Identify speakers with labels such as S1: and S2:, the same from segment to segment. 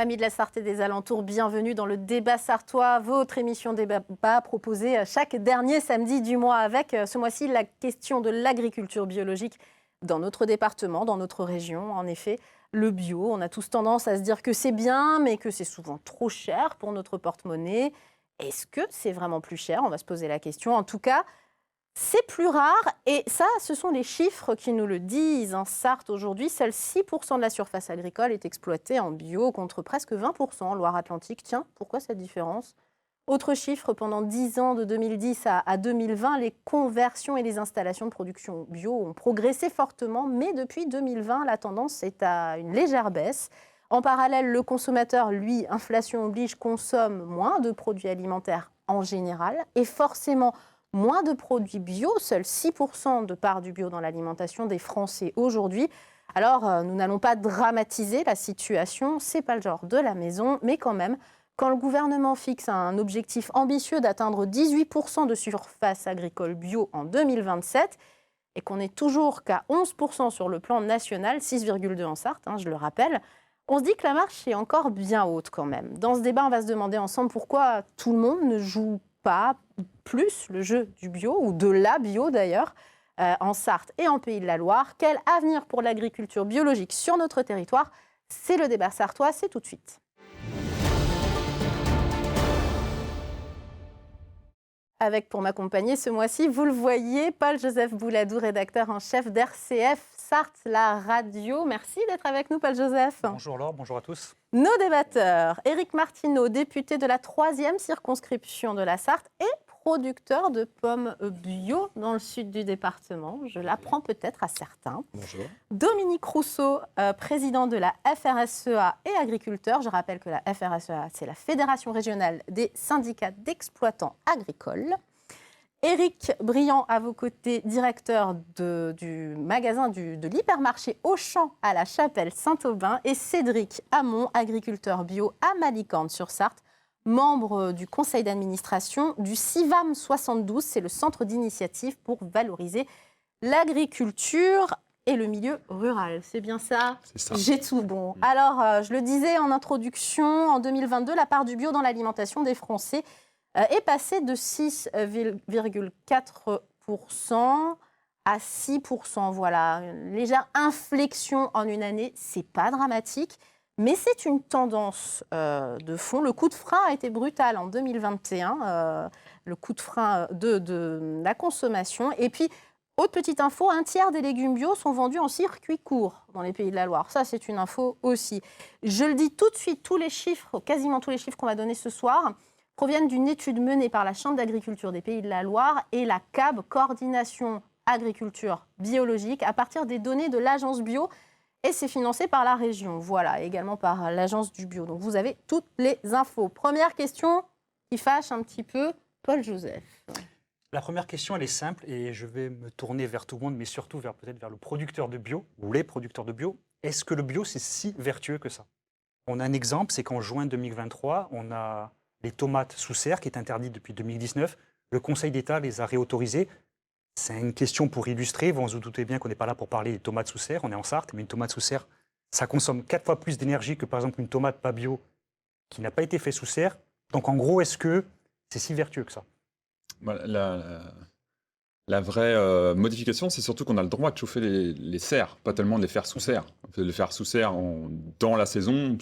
S1: Amis de la Sarthe et des alentours, bienvenue dans le débat sartois, votre émission débat proposée chaque dernier samedi du mois avec ce mois-ci la question de l'agriculture biologique dans notre département, dans notre région. En effet, le bio, on a tous tendance à se dire que c'est bien, mais que c'est souvent trop cher pour notre porte-monnaie. Est-ce que c'est vraiment plus cher? On va se poser la question. En tout cas, c'est plus rare et ça, ce sont les chiffres qui nous le disent. En Sarthe, aujourd'hui, seuls 6% de la surface agricole est exploitée en bio contre presque 20% en Loire-Atlantique. Tiens, pourquoi cette différence? Autre chiffre, pendant 10 ans, de 2010 à 2020, les conversions et les installations de production bio ont progressé fortement, mais depuis 2020, la tendance est à une légère baisse. En parallèle, le consommateur, lui, inflation oblige, consomme moins de produits alimentaires en général et forcément moins de produits bio, seuls 6% de part du bio dans l'alimentation des Français aujourd'hui. Alors, nous n'allons pas dramatiser la situation, c'est pas le genre de la maison, mais quand même, quand le gouvernement fixe un objectif ambitieux d'atteindre 18% de surface agricole bio en 2027 et qu'on n'est toujours qu'à 11% sur le plan national, 6,2 en Sarthe, je le rappelle, on se dit que la marche est encore bien haute quand même. Dans ce débat, on va se demander ensemble pourquoi tout le monde ne joue pas plus le jeu du bio, ou de la bio d'ailleurs, en Sarthe et en Pays de la Loire. Quel avenir pour l'agriculture biologique sur notre territoire? C'est le débat sartois, c'est tout de suite. Avec pour m'accompagner ce mois-ci, vous le voyez, Paul-Joseph Bouladou, rédacteur en chef d'RCF Sarthe, la radio. Merci d'être avec nous, Paul-Joseph.
S2: Bonjour Laure, bonjour à tous.
S1: Nos débatteurs, Éric Martineau, député de la 3e circonscription de la Sarthe et producteur de pommes bio dans le sud du département. Je l'apprends peut-être à certains.
S3: Bonjour.
S1: Dominique Rousseau, président de la FRSEA et agriculteur. Je rappelle que la FRSEA, c'est la Fédération régionale des syndicats d'exploitants agricoles. Éric Briand, à vos côtés, directeur du magasin de l'hypermarché Auchan à la Chapelle-Saint-Aubin. Et Cédric Hamon, agriculteur bio à Malicorne-sur-Sarthe, membre du conseil d'administration du CIVAM 72. C'est le centre d'initiative pour valoriser l'agriculture et le milieu rural. C'est bien ça?
S3: C'est ça.
S1: J'ai tout bon. Alors, je le disais en introduction, en 2022, la part du bio dans l'alimentation des Français est passée de 6,4% à 6%. Voilà, une légère inflexion en une année, c'est pas dramatique, mais c'est une tendance de fond. Le coup de frein a été brutal en 2021, le coup de frein de la consommation. Et puis, autre petite info, un tiers des légumes bio sont vendus en circuit court dans les Pays de la Loire. Ça, c'est une info aussi. Je le dis tout de suite, tous les chiffres, quasiment tous les chiffres qu'on va donner ce soir, proviennent d'une étude menée par la Chambre d'agriculture des Pays de la Loire et la CAB, Coordination Agriculture Biologique, à partir des données de l'Agence Bio. Et c'est financé par la région, voilà, également par l'Agence du Bio. Donc, vous avez toutes les infos. Première question qui fâche un petit peu, Paul-Joseph.
S2: La première question, elle est simple et je vais me tourner vers tout le monde, mais surtout peut-être vers le producteur de bio ou les producteurs de bio. Est-ce que le bio, c'est si vertueux que ça? On a un exemple, c'est qu'en juin 2023, on a les tomates sous serre qui est interdite depuis 2019. Le Conseil d'État les a réautorisées. C'est une question pour illustrer. Vous vous doutez bien qu'on n'est pas là pour parler des tomates sous serre. On est en Sarthe, mais une tomate sous serre, ça consomme 4 fois plus d'énergie que par exemple une tomate pas bio qui n'a pas été faite sous serre. Donc en gros, est-ce que c'est si vertueux que ça?
S3: La vraie modification, c'est surtout qu'on a le droit de chauffer les serres, pas tellement de les faire sous serre. Les faire sous serre dans la saison,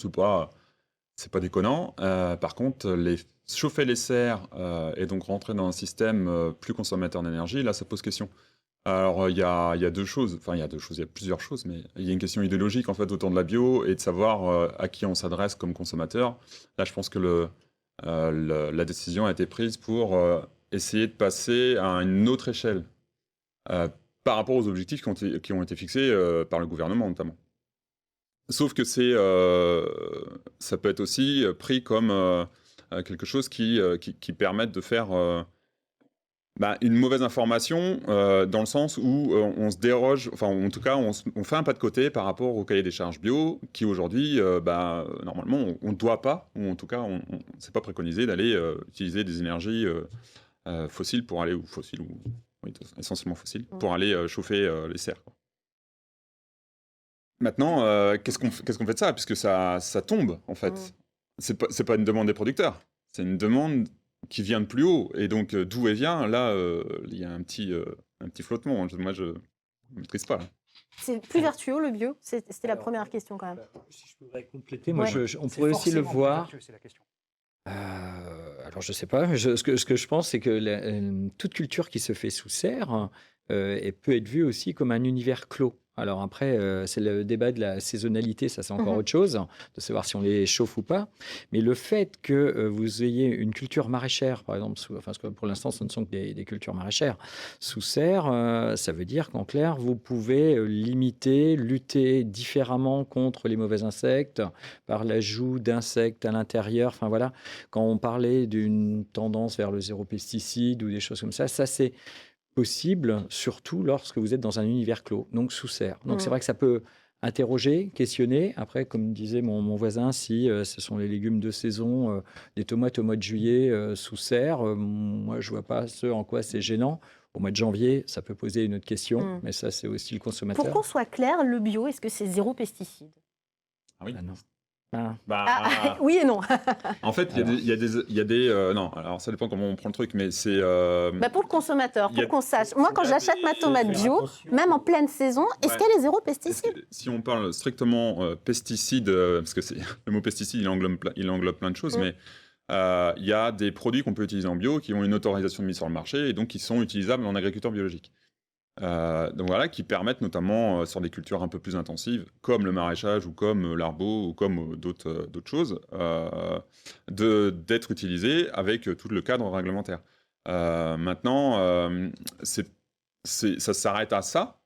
S3: c'est pas déconnant. Par contre, chauffer les serres et donc rentrer dans un système plus consommateur d'énergie, là, ça pose question. Alors, il y a deux choses, enfin, il y a plusieurs choses, mais il y a une question idéologique, en fait, autour de la bio et de savoir à qui on s'adresse comme consommateur. Là, je pense que la décision a été prise pour essayer de passer à une autre échelle par rapport aux objectifs qui ont été fixés par le gouvernement, notamment. Sauf que ça peut être aussi pris comme quelque chose qui permette de faire une mauvaise information dans le sens où on se déroge, enfin en tout cas on fait un pas de côté par rapport au cahier des charges bio qui aujourd'hui, normalement on ne doit pas, ou en tout cas c'est pas préconisé d'aller utiliser des énergies fossiles pour aller, oui, essentiellement fossiles, pour aller chauffer les serres, quoi. Maintenant, qu'est-ce qu'on fait de ça? Puisque ça tombe, en fait. C'est pas une demande des producteurs, c'est une demande qui vient de plus haut. Et donc, d'où elle vient, là, il y a un petit flottement. Moi, je ne maîtrise pas. Là.
S1: C'est plus vertueux le bio? C'était la première question quand même.
S4: Si je pourrais compléter, moi,
S1: Ouais.
S4: on pourrait aussi le voir.
S2: Vertueux, c'est la question.
S4: Alors, je ne sais pas. Ce que je pense, c'est que toute culture qui se fait sous serre elle peut être vue aussi comme un univers clos. Alors après, c'est le débat de la saisonnalité, ça c'est encore autre chose, de savoir si on les chauffe ou pas. Mais le fait que vous ayez une culture maraîchère, par exemple, parce que pour l'instant ce ne sont que des cultures maraîchères, sous serre, ça veut dire qu'en clair, vous pouvez limiter, lutter différemment contre les mauvais insectes par l'ajout d'insectes à l'intérieur. Enfin voilà, quand on parlait d'une tendance vers le zéro pesticide ou des choses comme ça c'est possible, surtout lorsque vous êtes dans un univers clos, donc sous serre. Donc c'est vrai que ça peut interroger, questionner. Après, comme disait mon voisin, si ce sont les légumes de saison, des tomates au mois de juillet sous serre, moi je vois pas ce en quoi c'est gênant. Au mois de janvier, ça peut poser une autre question, mais ça c'est aussi le consommateur.
S1: Pour qu'on soit clair, le bio, est-ce que c'est zéro pesticide?
S3: Ah oui.
S4: Ah non.
S1: Oui et non.
S3: En fait, il y a des non, alors ça dépend comment on prend le truc, mais c'est...
S1: Pour le consommateur,
S3: il y a-
S1: pour qu'on sache. Moi, quand j'achète ma tomate bio, même en pleine saison, est-ce qu'elle est zéro pesticide?
S3: Si on parle strictement pesticides, parce que le mot pesticide, il englobe plein de choses, mais il y a des produits qu'on peut utiliser en bio qui ont une autorisation de mise sur le marché et donc qui sont utilisables en agriculture biologique. Donc voilà, qui permettent notamment sur des cultures un peu plus intensives, comme le maraîchage ou comme l'arbo ou comme d'autres choses, d'être utilisés avec tout le cadre réglementaire. Maintenant, ça s'arrête à ça,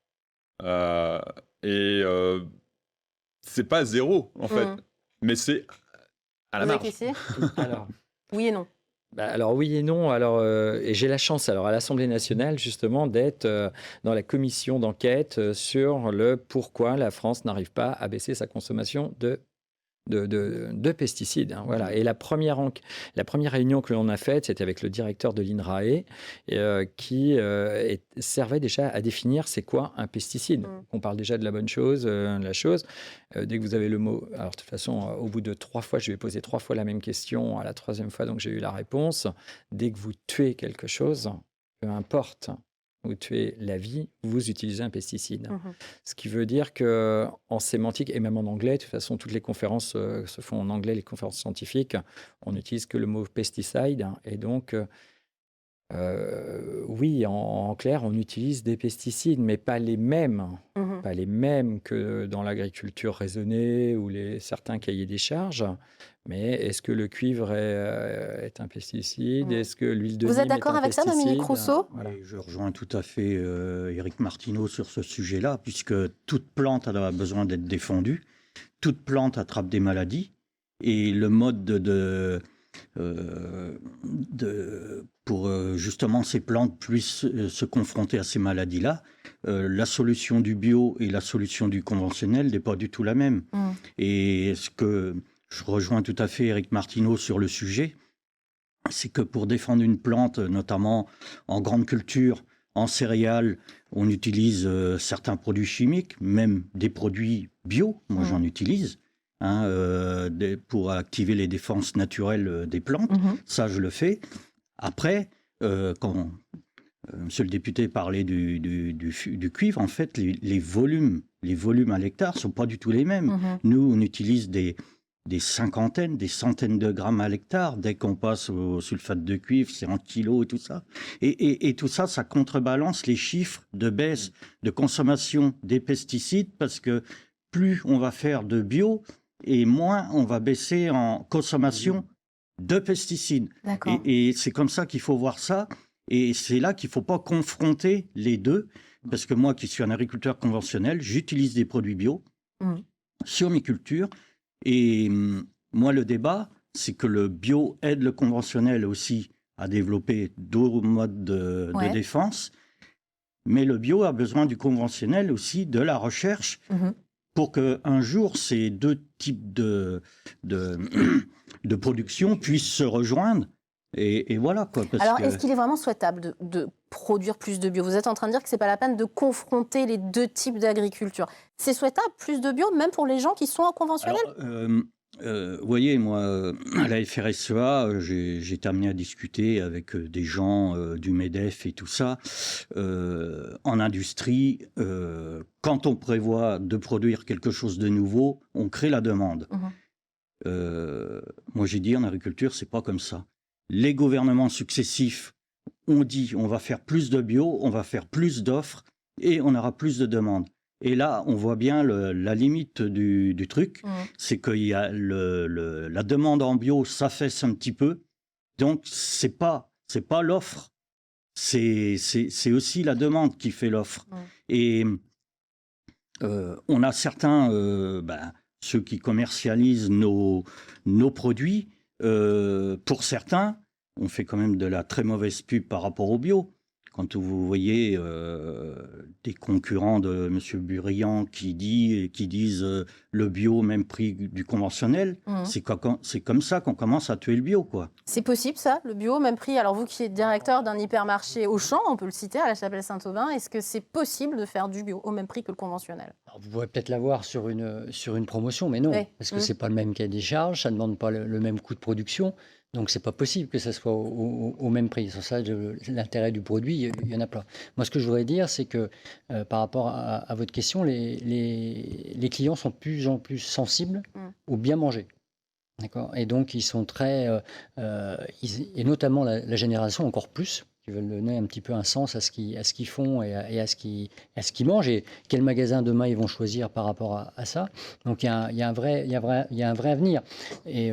S3: et c'est pas zéro en fait, mais c'est à la
S1: Vous avez
S3: marge.
S1: essayé?
S4: Alors,
S1: Oui et non.
S4: alors oui et non. Alors, et j'ai la chance alors à l'Assemblée nationale justement d'être dans la commission d'enquête sur le pourquoi la France n'arrive pas à baisser sa consommation de pesticides. Voilà. Et la première réunion que l'on a faite, c'était avec le directeur de l'INRAE qui servait déjà à définir c'est quoi un pesticide. On parle déjà de la bonne chose, la chose. Dès que vous avez le mot... Alors de toute façon, au bout de 3 fois, je vais poser 3 fois la même question. À la 3e fois, donc j'ai eu la réponse. Dès que vous tuez quelque chose, peu importe, vous tuez la vie, vous utilisez un pesticide. Ce qui veut dire qu'en sémantique, et même en anglais, de toute façon, toutes les conférences se font en anglais, les conférences scientifiques, on n'utilise que le mot pesticide. Et donc, oui, en clair, on utilise des pesticides, mais pas les mêmes. Pas les mêmes que dans l'agriculture raisonnée ou certains cahiers des charges. Mais est-ce que le cuivre est un pesticide? Est-ce que l'huile de
S1: Vous êtes
S4: Nîmes est
S1: d'accord
S4: un
S1: avec ça,
S4: pesticide?
S1: Dominique Rousseau?
S4: Voilà.
S5: Et je rejoins tout à fait Éric Martineau sur ce sujet-là, puisque toute plante a besoin d'être défendue, toute plante attrape des maladies, et le mode pour justement ces plantes puissent se confronter à ces maladies-là, la solution du bio et la solution du conventionnel n'est pas du tout la même. Et ce que je rejoins tout à fait Éric Martineau sur le sujet, c'est que pour défendre une plante, notamment en grande culture, en céréales, on utilise certains produits chimiques, même des produits bio, moi j'en utilise, pour activer les défenses naturelles des plantes. Ça, je le fais. Après, quand monsieur le député parlait du cuivre, en fait, les volumes à l'hectare ne sont pas du tout les mêmes. Nous, on utilise des cinquantaines, des centaines de grammes à l'hectare. Dès qu'on passe au sulfate de cuivre, c'est en kilos et tout ça. Et tout ça, ça contrebalance les chiffres de baisse de consommation des pesticides, parce que plus on va faire de bio et moins on va baisser en consommation de pesticides. Et c'est comme ça qu'il faut voir ça. Et c'est là qu'il ne faut pas confronter les deux, parce que moi qui suis un agriculteur conventionnel, j'utilise des produits bio sur mes cultures. Et moi, le débat, c'est que le bio aide le conventionnel aussi à développer d'autres modes de défense. Mais le bio a besoin du conventionnel aussi, de la recherche, pour qu'un jour, ces deux types de production puissent se rejoindre Et voilà, quoi. Parce
S1: Alors,
S5: que...
S1: est-ce qu'il est vraiment souhaitable de produire plus de bio? Vous êtes en train de dire que ce n'est pas la peine de confronter les deux types d'agriculture. C'est souhaitable, plus de bio, même pour les gens qui sont en conventionnel?
S5: Vous voyez, moi, à la FRSEA, j'ai été amené à discuter avec des gens du MEDEF et tout ça. En industrie, quand on prévoit de produire quelque chose de nouveau, on crée la demande. Moi, j'ai dit, en agriculture, c'est pas comme ça. Les gouvernements successifs ont dit, on va faire plus de bio, on va faire plus d'offres et on aura plus de demandes. Et là, on voit bien la limite du truc, c'est qu'il y a la demande en bio s'affaisse un petit peu. Donc, c'est pas l'offre, c'est aussi la demande qui fait l'offre. Et on a certains, ceux qui commercialisent nos produits, pour certains, on fait quand même de la très mauvaise pub par rapport au bio. Quand vous voyez des concurrents de M. Burian qui disent le bio même prix du conventionnel, c'est comme ça qu'on commence à tuer le bio, quoi.
S1: C'est possible ça, le bio même prix? Alors vous qui êtes directeur d'un hypermarché Auchan, on peut le citer, à la Chapelle-Saint-Aubin, est-ce que c'est possible de faire du bio au même prix que le conventionnel?
S4: Alors, vous pourrez peut-être l'avoir sur une promotion, mais non,
S1: Oui.
S4: parce que c'est pas le même cahier des charges, ça ne demande pas le même coût de production. Donc, c'est pas possible que ça soit au même prix. Sur ça, l'intérêt du produit, il y en a plein. Moi, ce que je voudrais dire, c'est que par rapport à votre question, les clients sont de plus en plus sensibles au bien manger. D'accord. Et donc, ils sont très... et notamment la génération encore plus, qui veulent donner un petit peu un sens à ce qu'ils font et à ce qu'ils mangent, et quel magasin demain ils vont choisir par rapport à ça. Donc il y a un vrai avenir. Et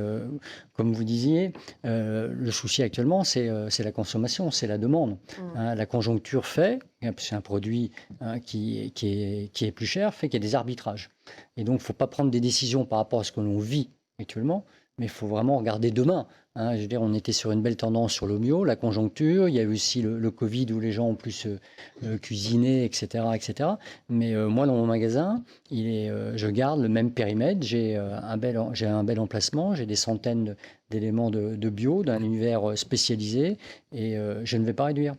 S4: comme vous disiez, le souci actuellement, c'est la consommation, c'est la demande. La conjoncture fait, c'est un produit qui est plus cher, fait qu'il y a des arbitrages. Et donc il ne faut pas prendre des décisions par rapport à ce que l'on vit actuellement, mais il faut vraiment regarder demain. Je veux dire, on était sur une belle tendance sur le bio, la conjoncture. Il y a eu aussi le Covid où les gens ont plus cuisiné, etc., etc. Mais moi, dans mon magasin, je garde le même périmètre. J'ai un bel emplacement. J'ai des centaines d'éléments de bio, d'un univers spécialisé, et je ne vais pas réduire.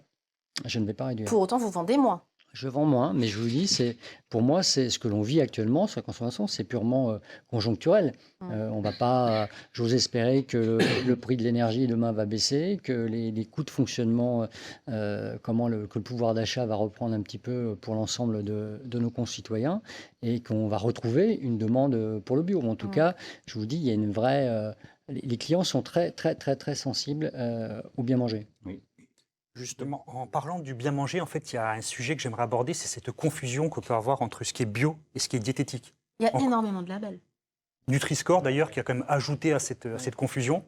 S1: Pour autant, vous vendez moins.
S4: Je vends moins, mais je vous dis, pour moi, c'est ce que l'on vit actuellement sur la consommation, c'est purement conjoncturel. On va pas, j'ose espérer que le prix de l'énergie demain va baisser, que les coûts de fonctionnement, que le pouvoir d'achat va reprendre un petit peu pour l'ensemble de nos concitoyens, et qu'on va retrouver une demande pour le bio. En tout cas, je vous dis, il y a une vraie... les clients sont très, très, très, très sensibles au bien manger.
S5: Oui.
S2: Justement, en parlant du bien manger, en fait, il y a un sujet que j'aimerais aborder, c'est cette confusion qu'on peut avoir entre ce qui est bio et ce qui est diététique.
S1: Il y a énormément de labels.
S2: Nutri-Score, d'ailleurs, qui a quand même ajouté à cette confusion.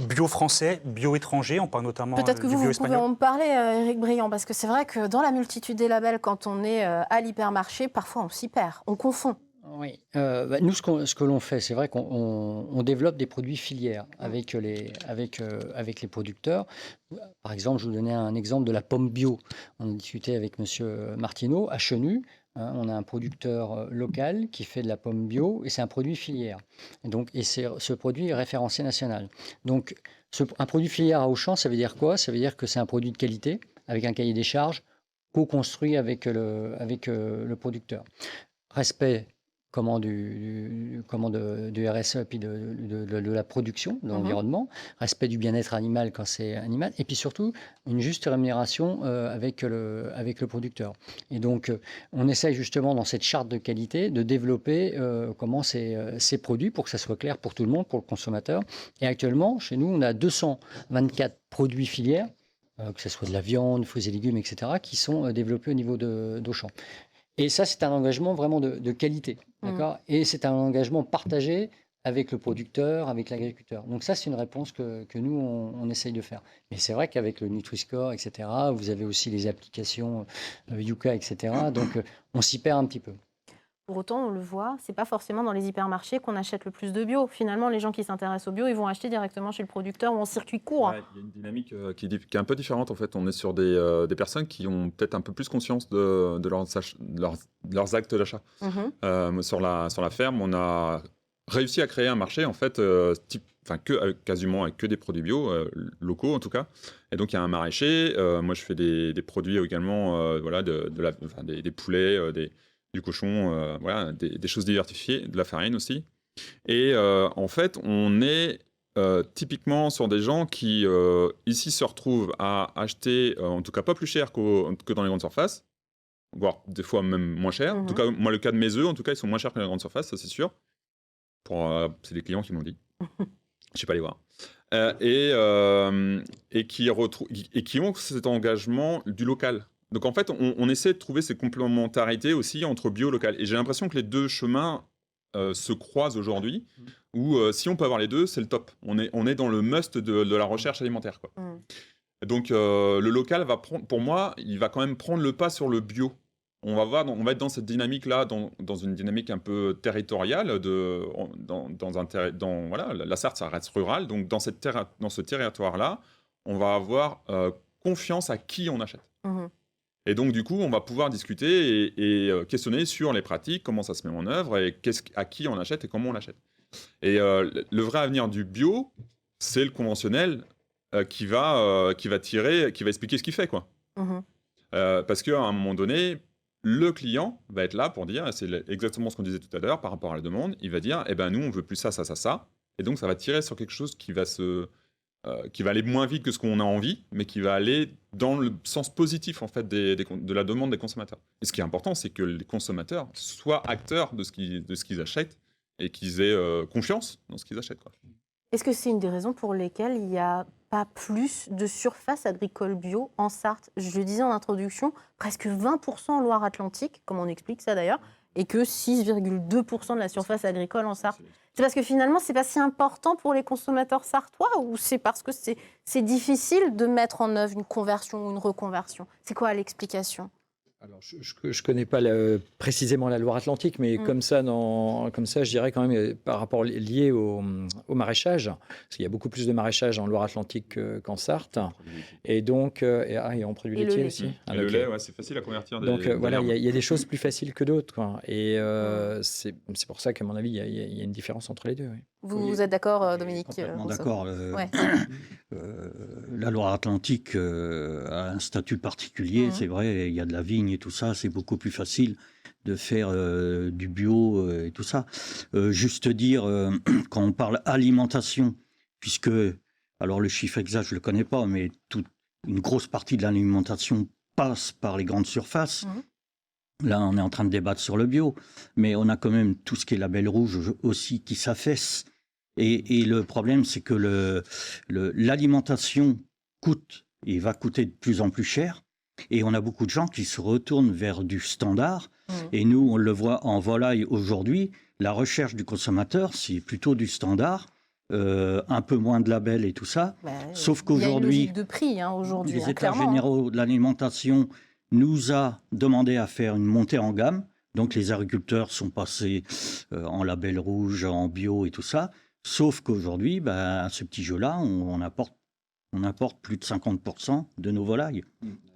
S2: Bio français, bio étranger, on parle notamment
S1: Peut-être que
S2: du bio
S1: vous
S2: espagnol.
S1: pouvez en parler, Éric Briand, parce que c'est vrai que dans la multitude des labels, quand on est à l'hypermarché, parfois on s'y perd, on confond.
S4: Oui, nous, ce que l'on fait, c'est vrai qu'on développe des produits filières avec les producteurs. Par exemple, je vous donnais un exemple de la pomme bio. On a discuté avec M. Martineau à Chenu. On a un producteur local qui fait de la pomme bio, et c'est un produit filière. Et ce produit est référencé national. Donc, un produit filière à Auchan, ça veut dire quoi? Ça veut dire que c'est un produit de qualité, avec un cahier des charges, co-construit avec le producteur. Respect du RSE, puis de la production, de l'environnement, respect du bien-être animal quand c'est animal, et puis surtout une juste rémunération avec le producteur. Et donc, on essaye justement dans cette charte de qualité de développer ces produits pour que ça soit clair pour tout le monde, pour le consommateur. Et actuellement, chez nous, on a 224 produits filières, que ce soit de la viande, fruits et légumes, etc., qui sont développés au niveau d'Auchan. Et ça, c'est un engagement vraiment de qualité, d'accord ? Et c'est un engagement partagé avec le producteur, avec l'agriculteur. Donc ça, c'est une réponse que nous, on essaye de faire. Mais c'est vrai qu'avec le Nutri-Score, etc., vous avez aussi les applications Yuka, etc., donc on s'y perd un petit peu.
S1: Pour autant, on le voit, c'est pas forcément dans les hypermarchés qu'on achète le plus de bio. Finalement, les gens qui s'intéressent au bio, ils vont acheter directement chez le producteur ou en circuit court.
S3: Ouais, il y a une dynamique qui est un peu différente. En fait, on est sur des personnes qui ont peut-être un peu plus conscience de leurs actes d'achat. Sur la ferme, on a réussi à créer un marché en fait quasiment avec que des produits bio locaux en tout cas. Et donc il y a un maraîcher. Moi je fais des produits également, voilà, des poulets, du cochon, voilà, des choses diversifiées, de la farine aussi. Et en fait on est typiquement sur des gens qui ici se retrouvent à acheter en tout cas pas plus cher que dans les grandes surfaces, voire des fois même moins cher. En tout cas moi le cas de mes œufs, en tout cas ils sont moins chers que les grandes surfaces, ça c'est sûr. C'est des clients qui m'ont dit. Je ne suis pas allé voir. Et qui ont cet engagement du local. Donc en fait, on essaie de trouver ces complémentarités aussi entre bio et local. Et j'ai l'impression que les deux chemins se croisent aujourd'hui, où si on peut avoir les deux, c'est le top. On est dans le must de la recherche alimentaire, quoi. Donc le local va prendre, pour moi, il va quand même prendre le pas sur le bio. On va être dans cette dynamique-là, dans une dynamique un peu territoriale. Voilà, la Sarthe, ça reste rural. Donc, dans ce territoire-là, on va avoir confiance à qui on achète. Et donc, du coup, on va pouvoir discuter et questionner sur les pratiques, comment ça se met en œuvre, et à qui on achète et comment on l'achète. Et le vrai avenir du bio, c'est le conventionnel qui va expliquer ce qu'il fait, quoi. Parce qu'à un moment donné, le client va être là pour dire, c'est exactement ce qu'on disait tout à l'heure par rapport à la demande, il va dire, eh ben nous on veut plus ça, ça, ça, ça, et donc ça va tirer sur quelque chose qui va aller moins vite que ce qu'on a envie, mais qui va aller dans le sens positif en fait de la demande des consommateurs. Et ce qui est important, c'est que les consommateurs soient acteurs de ce qu'ils achètent et qu'ils aient confiance dans ce qu'ils achètent, quoi.
S1: Est-ce que c'est une des raisons pour lesquelles il n'y a pas plus de surface agricole bio en Sarthe? Je le disais en introduction, presque 20% en Loire-Atlantique, comme on explique ça d'ailleurs, et que 6,2% de la surface agricole en Sarthe. C'est parce que finalement, c'est pas si important pour les consommateurs sartois, ou c'est parce que c'est difficile de mettre en œuvre une conversion ou une reconversion? C'est quoi l'explication?
S4: Alors, je ne connais pas précisément la Loire-Atlantique, mais comme ça, je dirais quand même, par rapport lié au maraîchage, parce qu'il y a beaucoup plus de maraîchage en Loire-Atlantique qu'en Sarthe, et donc, et en produits laitiers aussi.
S3: Et le lait, ouais, c'est facile à convertir.
S4: Donc voilà, il y a des choses plus faciles que d'autres, quoi. Et c'est pour ça qu'à mon avis, il y a une différence entre les deux. Oui.
S1: Vous êtes d'accord, Dominique?
S5: Complètement d'accord.
S1: Ouais.
S5: La Loire-Atlantique a un statut particulier, c'est vrai, il y a de la vigne et tout ça, c'est beaucoup plus facile de faire du bio et tout ça. Juste dire, quand on parle alimentation, puisque, alors le chiffre exact, je ne le connais pas, mais une grosse partie de l'alimentation passe par les grandes surfaces. Là, on est en train de débattre sur le bio, mais on a quand même tout ce qui est label rouge aussi qui s'affaisse. Et le problème, c'est que l'alimentation coûte et va coûter de plus en plus cher. Et on a beaucoup de gens qui se retournent vers du standard. Et nous, on le voit en volaille aujourd'hui. La recherche du consommateur, c'est plutôt du standard. Un peu moins de labels et tout ça. Sauf qu'aujourd'hui,
S1: il y a une logique de prix, aujourd'hui,
S5: les États
S1: clairement.
S5: généraux de l'alimentation nous a demandé à faire une montée en gamme. Donc les agriculteurs sont passés en label rouge, en bio et tout ça. Sauf qu'aujourd'hui, à ce petit jeu-là, on importe plus de 50% de nos volailles.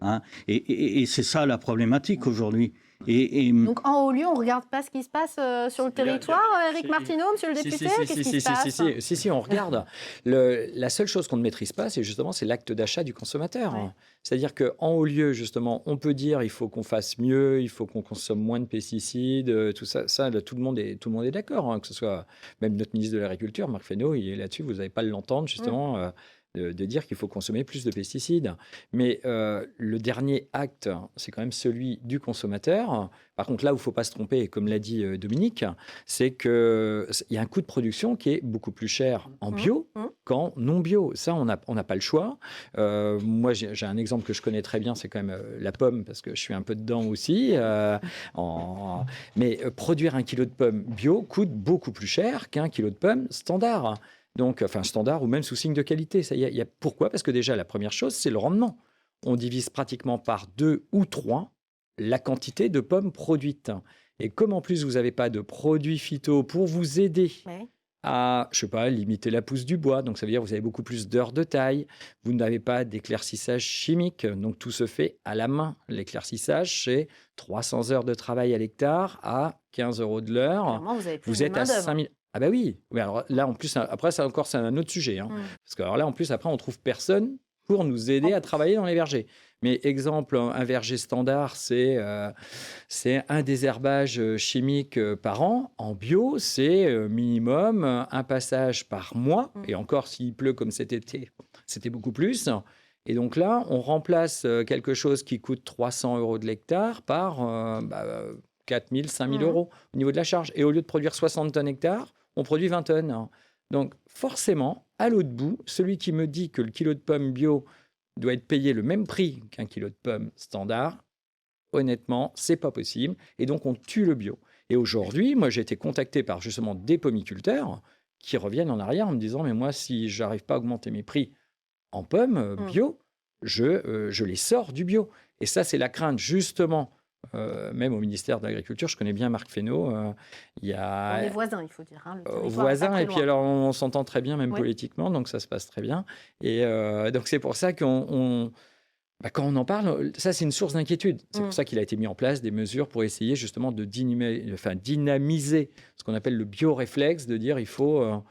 S5: Hein. Et c'est ça la problématique aujourd'hui.
S1: Donc en haut lieu, on ne regarde pas ce qui se passe sur le territoire, Éric Martineau, monsieur le député? Qu'est-ce qui se passe?
S4: Si, on regarde. La seule chose qu'on ne maîtrise pas, c'est l'acte d'achat du consommateur. Ouais. C'est-à-dire qu'en haut lieu, justement, on peut dire il faut qu'on fasse mieux, il faut qu'on consomme moins de pesticides, tout ça. Là, tout le monde est d'accord, que ce soit même notre ministre de l'Agriculture, Marc Fesneau, il est là-dessus, vous n'allez pas l'entendre, justement. De dire qu'il faut consommer plus de pesticides. Mais le dernier acte, c'est quand même celui du consommateur. Par contre, là où il ne faut pas se tromper, comme l'a dit Dominique, c'est qu'il y a un coût de production qui est beaucoup plus cher en bio qu'en non bio. Ça, on n'a pas le choix. Moi, j'ai un exemple que je connais très bien, c'est quand même la pomme, parce que je suis un peu dedans aussi. Mais produire 1 kilo de pommes bio coûte beaucoup plus cher qu'1 kilo de pommes standard. Donc, enfin, standard ou même sous signe de qualité. Pourquoi? Parce que déjà, la première chose, c'est le rendement. On divise pratiquement par 2 ou 3 la quantité de pommes produites. Et comme en plus, vous n'avez pas de produits phyto pour vous aider à, limiter la pousse du bois, donc ça veut dire que vous avez beaucoup plus d'heures de taille, vous n'avez pas d'éclaircissage chimique, donc tout se fait à la main. L'éclaircissage, c'est 300 heures de travail à l'hectare à 15 € de l'heure.
S1: Vous êtes à 5 000.
S4: Ah bah oui, mais alors là en plus après c'est un autre sujet, hein. Parce que alors là en plus après on trouve personne pour nous aider à travailler dans les vergers. Mais exemple, un verger standard, c'est un désherbage chimique par an. En bio, c'est minimum un passage par mois. Et encore, s'il pleut comme cet été, c'était beaucoup plus. Et donc là, on remplace quelque chose qui coûte 300 € de l'hectare par 4 000, 5 000 € au niveau de la charge. Et au lieu de produire 60 tonnes hectare, on produit 20 tonnes. Donc forcément, à l'autre bout, celui qui me dit que le kilo de pommes bio doit être payé le même prix qu'un kilo de pommes standard, honnêtement, c'est pas possible. Et donc, on tue le bio. Et aujourd'hui, moi, j'ai été contacté par justement des pommiculteurs qui reviennent en arrière en me disant, mais moi, si j'arrive pas à augmenter mes prix en pommes bio, je les sors du bio. Et ça, c'est la crainte, justement, même au ministère de l'Agriculture. Je connais bien Marc Fesneau. Il y a...
S1: On est voisins, il faut dire. Hein,
S4: voisins, et puis alors, on s'entend très bien, même politiquement, donc ça se passe très bien. Et donc, c'est pour ça quand on en parle, ça, c'est une source d'inquiétude. C'est pour ça qu'il a été mis en place des mesures pour essayer justement de dynamiser ce qu'on appelle le bioréflexe, de dire il faut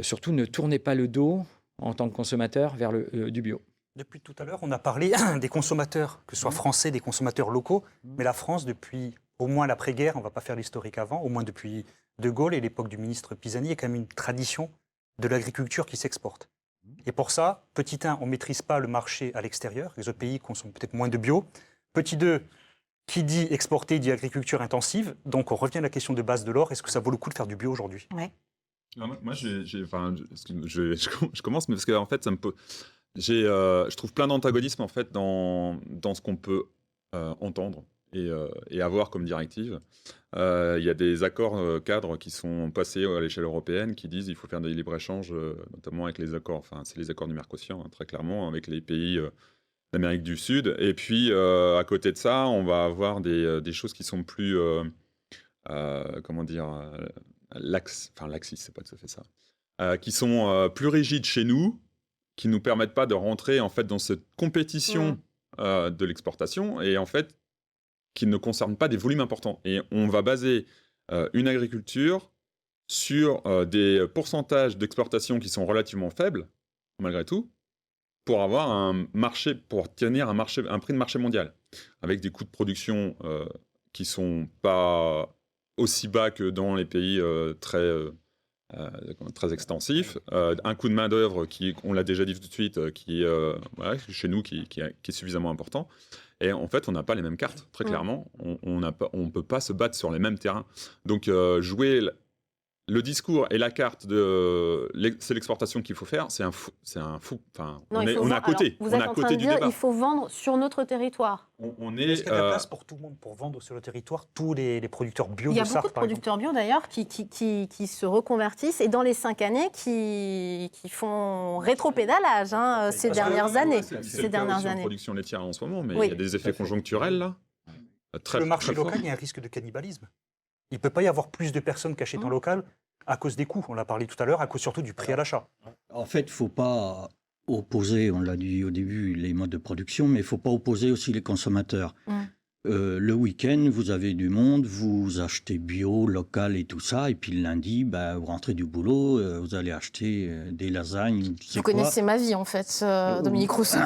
S4: surtout ne tournez pas le dos en tant que consommateur vers du bio.
S2: Depuis tout à l'heure, on a parlé des consommateurs, que ce soit français, des consommateurs locaux, mais la France, depuis au moins l'après-guerre, on ne va pas faire l'historique avant, au moins depuis De Gaulle et l'époque du ministre Pisani, il y a quand même une tradition de l'agriculture qui s'exporte. Et pour ça, petit 1, on ne maîtrise pas le marché à l'extérieur, les autres pays consomment peut-être moins de bio. Petit 2, qui dit exporter dit agriculture intensive, donc on revient à la question de base de l'or, est-ce que ça vaut le coup de faire du bio aujourd'hui ?
S3: Moi, je commence, mais parce que en fait, ça me je trouve plein d'antagonismes en fait dans ce qu'on peut entendre et avoir comme directive. Il y a des accords cadres qui sont passés à l'échelle européenne qui disent qu'il faut faire des libre-échanges, notamment avec les accords, c'est les accords du Mercosur, hein, très clairement, avec les pays d'Amérique du Sud. Et puis, à côté de ça, on va avoir des choses qui sont plus, laxistes, c'est pas tout à fait ça, qui sont plus rigides chez nous, qui nous permettent pas de rentrer en fait dans cette compétition de l'exportation et en fait qui ne concernent pas des volumes importants. Et on va baser une agriculture sur des pourcentages d'exportation qui sont relativement faibles malgré tout pour avoir un marché, pour tenir un prix de marché mondial avec des coûts de production qui sont pas aussi bas que dans les pays très extensif, un coût de main-d'œuvre qui, on l'a déjà dit tout de suite, qui chez nous qui est suffisamment important. Et en fait, on n'a pas les mêmes cartes, très clairement. On ne peut pas se battre sur les mêmes terrains. Donc, jouer le discours et la carte c'est l'exportation qu'il faut faire, c'est un fou. Enfin, on est à côté.
S1: Alors, vous êtes en train de dire il faut vendre sur notre territoire.
S2: Est-ce qu'il y a de la place pour tout le monde pour vendre sur le territoire, tous les producteurs bio de Sarthe, par exemple ?
S1: Il y a beaucoup de producteurs bio d'ailleurs qui se reconvertissent et dans les 5 années qui font rétropédalage ces dernières années.
S3: C'est en production laitière en ce moment, mais il y a des effets conjoncturels là.
S2: Le marché local, il y a un risque de cannibalisme. Il ne peut pas y avoir plus de personnes qui achètent en local à cause des coûts. On l'a parlé tout à l'heure, à cause surtout du prix à l'achat.
S5: En fait, il ne faut pas opposer, on l'a dit au début, les modes de production, mais il ne faut pas opposer aussi les consommateurs. Le week-end, vous avez du monde, vous achetez bio, local et tout ça, et puis le lundi, vous rentrez du boulot, vous allez acheter des lasagnes.
S1: Vous connaissez ma vie en fait, Dominique Rousseau.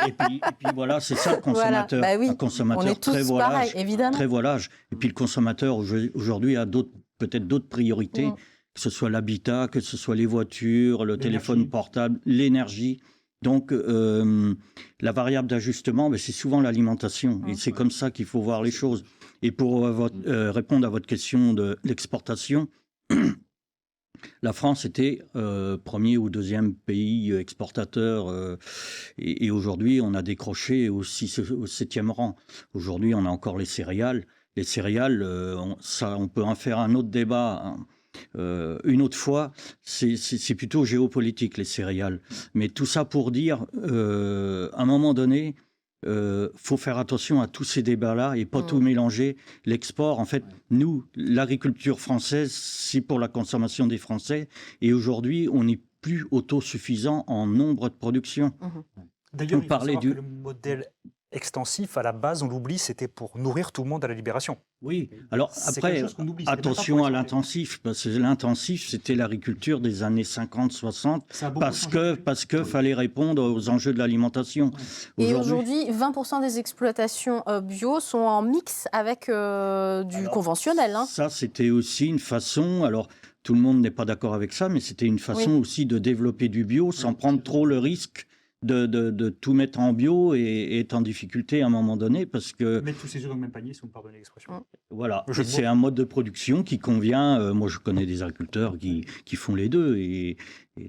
S5: Et puis voilà, c'est ça le consommateur.
S1: Voilà.
S5: Un consommateur
S1: on est tous pareil, évidemment.
S5: très volage. Et puis le consommateur aujourd'hui a peut-être d'autres priorités, que ce soit l'habitat, que ce soit les voitures, le téléphone portable, l'énergie. Donc, la variable d'ajustement, c'est souvent l'alimentation. Et c'est comme ça qu'il faut voir les choses. Et pour répondre à votre question de l'exportation, la France était premier ou deuxième pays exportateur. Et aujourd'hui, on a décroché au 7e rang. Aujourd'hui, on a encore les céréales. Les céréales, on peut en faire un autre débat une autre fois, c'est plutôt géopolitique, les céréales. Mais tout ça pour dire, à un moment donné, faut faire attention à tous ces débats-là et pas tout mélanger. L'export, en fait, nous, l'agriculture française, c'est pour la consommation des Français. Et aujourd'hui, on n'est plus autosuffisant en nombre de production.
S2: D'ailleurs, il faut savoir que le modèle extensif, à la base, on l'oublie, c'était pour nourrir tout le monde à la Libération.
S5: Oui, alors
S2: C'est
S5: après,
S2: quelque chose qu'on oublie. C'était pas
S5: attention
S2: pour
S5: à
S2: exploiter.
S5: l'intensif, parce que l'intensif, c'était l'agriculture des années 50, 60, parce que fallait répondre aux enjeux de l'alimentation.
S1: Et aujourd'hui, 20% des exploitations bio sont en mix avec du conventionnel. Hein.
S5: Ça, c'était aussi une façon, alors tout le monde n'est pas d'accord avec ça, mais c'était une façon aussi de développer du bio sans prendre trop le risque de tout mettre en bio et être en difficulté à un moment donné, parce que
S2: Mettre tous ses œufs dans le même panier, si vous me pardonnez l'expression.
S5: voilà,
S2: Le jeu de
S5: c'est
S2: mots.
S5: un mode de production qui convient. Moi, je connais des agriculteurs qui font les deux, et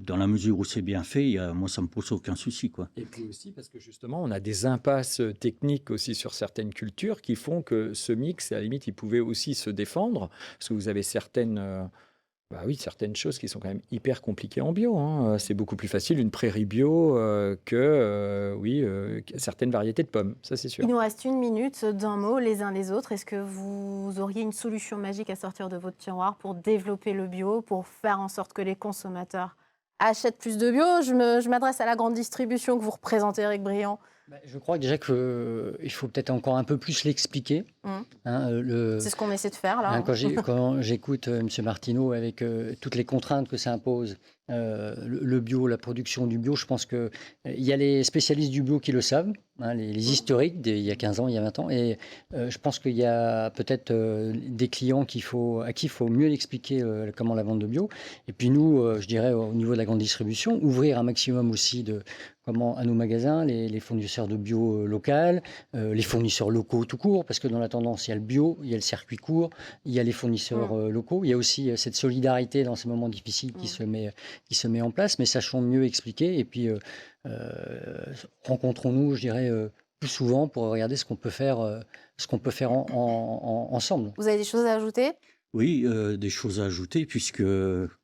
S5: dans la mesure où c'est bien fait, moi, ça me pose aucun souci, quoi.
S4: Et puis aussi parce que justement, on a des impasses techniques aussi sur certaines cultures qui font que ce mix, à la limite, il pouvait aussi se défendre, parce que vous avez certaines choses qui sont quand même hyper compliquées en bio. Hein. C'est beaucoup plus facile une prairie bio que certaines variétés de pommes, ça c'est sûr.
S1: Il nous reste 1 minute, d'un mot, les uns les autres. Est-ce que vous auriez une solution magique à sortir de votre tiroir pour développer le bio, pour faire en sorte que les consommateurs achètent plus de bio? Je m'adresse à la grande distribution que vous représentez, Éric Briand.
S6: Je crois déjà qu'il faut peut-être encore un peu plus l'expliquer.
S1: C'est ce qu'on essaie de faire là.
S6: Quand j'écoute M. Martineau avec toutes les contraintes que ça impose, le bio, la production du bio, je pense qu'il y a les spécialistes du bio qui le savent, les historiques d'il y a 15 ans, il y a 20 ans, et je pense qu'il y a peut-être des clients à qui il faut mieux expliquer comment la vente de bio. Et puis nous, je dirais au niveau de la grande distribution, ouvrir un maximum aussi à nos magasins, les fournisseurs de bio local, les fournisseurs locaux tout court, parce que dans la tendance, il y a le bio, il y a le circuit court, il y a les fournisseurs locaux, il y a aussi cette solidarité dans ces moments difficiles qui se met en place, mais sachons mieux expliquer, et puis rencontrons-nous, je dirais, plus souvent pour regarder ce qu'on peut faire ensemble.
S1: Vous avez des choses à ajouter?
S5: Oui, des choses à ajouter, puisque,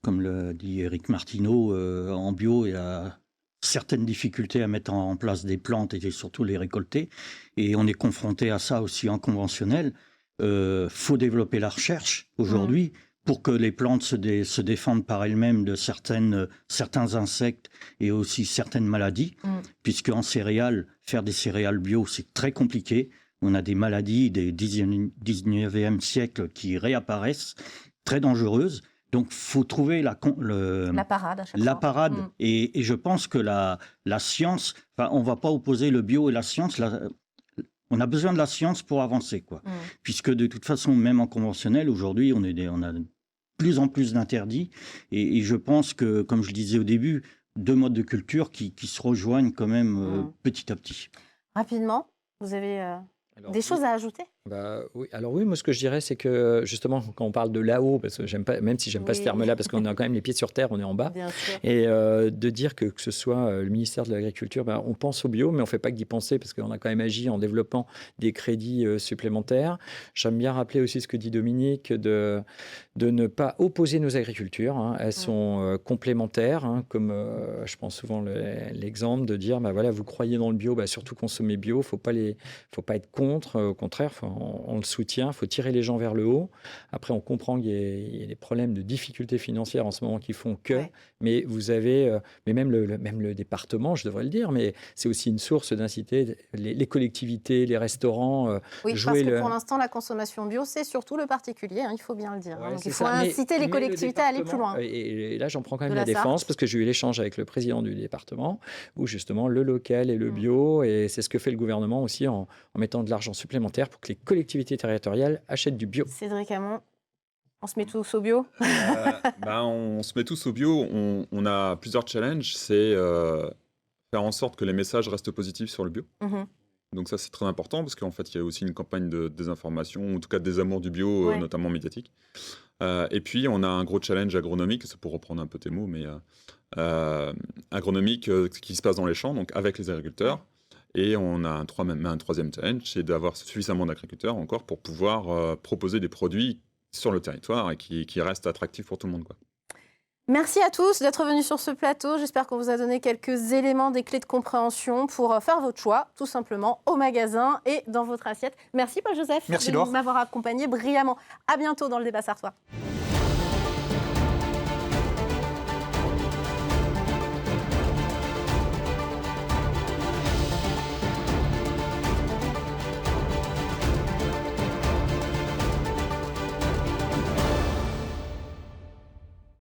S5: comme le dit Éric Martineau, en bio, il y a certaines difficultés à mettre en place des plantes et surtout les récolter. Et on est confronté à ça aussi en conventionnel. Faut développer la recherche aujourd'hui pour que les plantes se défendent par elles-mêmes de certains insectes et aussi certaines maladies, puisque en céréales, faire des céréales bio, c'est très compliqué. On a des maladies des 19e siècle qui réapparaissent, très dangereuses. Donc, il faut trouver la
S1: parade à chaque
S5: la
S1: fois.
S5: parade. Et je pense que la science, on ne va pas opposer le bio et la science. On a besoin de la science pour avancer, quoi. Puisque de toute façon, même en conventionnel, aujourd'hui, on a de plus en plus d'interdits. Et je pense que, comme je le disais au début, 2 modes de culture qui se rejoignent quand même petit à petit.
S1: Rapidement, vous avez des choses à ajouter?
S4: Oui, moi ce que je dirais, c'est que justement, quand on parle de là-haut, parce que j'aime pas, même si j'aime pas ce terme-là, parce qu'on a quand même les pieds sur terre, on est en bas,
S1: Bien sûr.
S4: et de dire que ce soit le ministère de l'Agriculture, on pense au bio, mais on ne fait pas que d'y penser, parce qu'on a quand même agi en développant des crédits supplémentaires. J'aime bien rappeler aussi ce que dit Dominique, de ne pas opposer nos agricultures. Hein. Elles sont complémentaires, hein, comme je prends souvent l'exemple de dire, voilà, vous croyez dans le bio, surtout consommer bio, faut pas être contre, au contraire, on le soutient, il faut tirer les gens vers le haut. Après, on comprend qu'il y a des problèmes de difficultés financières en ce moment qui font que, mais vous avez, mais même le département, je devrais le dire, mais c'est aussi une source d'inciter les collectivités, les restaurants.
S1: Parce que pour l'instant, la consommation bio, c'est surtout le particulier, il faut bien le dire. Donc il faut inciter les collectivités à aller plus loin.
S4: Et là, j'en prends quand même la défense, parce que j'ai eu l'échange avec le président du département, où justement le local et le bio, et c'est ce que fait le gouvernement aussi en mettant de l'argent supplémentaire pour que les collectivités territoriales achètent du bio.
S1: Cédric Hamon, on se met tous au bio?
S3: On se met tous au bio. On a plusieurs challenges. C'est faire en sorte que les messages restent positifs sur le bio. Donc ça, c'est très important, parce qu'en fait, il y a aussi une campagne de désinformation, ou en tout cas de désamour du bio, notamment médiatique. Et puis, on a un gros challenge agronomique, c'est pour reprendre un peu tes mots, mais agronomique qui se passe dans les champs, donc avec les agriculteurs. Et on a un troisième challenge, c'est d'avoir suffisamment d'agriculteurs encore pour pouvoir proposer des produits sur le territoire et qui restent attractifs pour tout le monde, quoi.
S1: Merci à tous d'être venus sur ce plateau. J'espère qu'on vous a donné quelques éléments, des clés de compréhension pour faire votre choix, tout simplement, au magasin et dans votre assiette. Merci Paul-Joseph de m'avoir accompagné brillamment. À bientôt dans le débat sartois.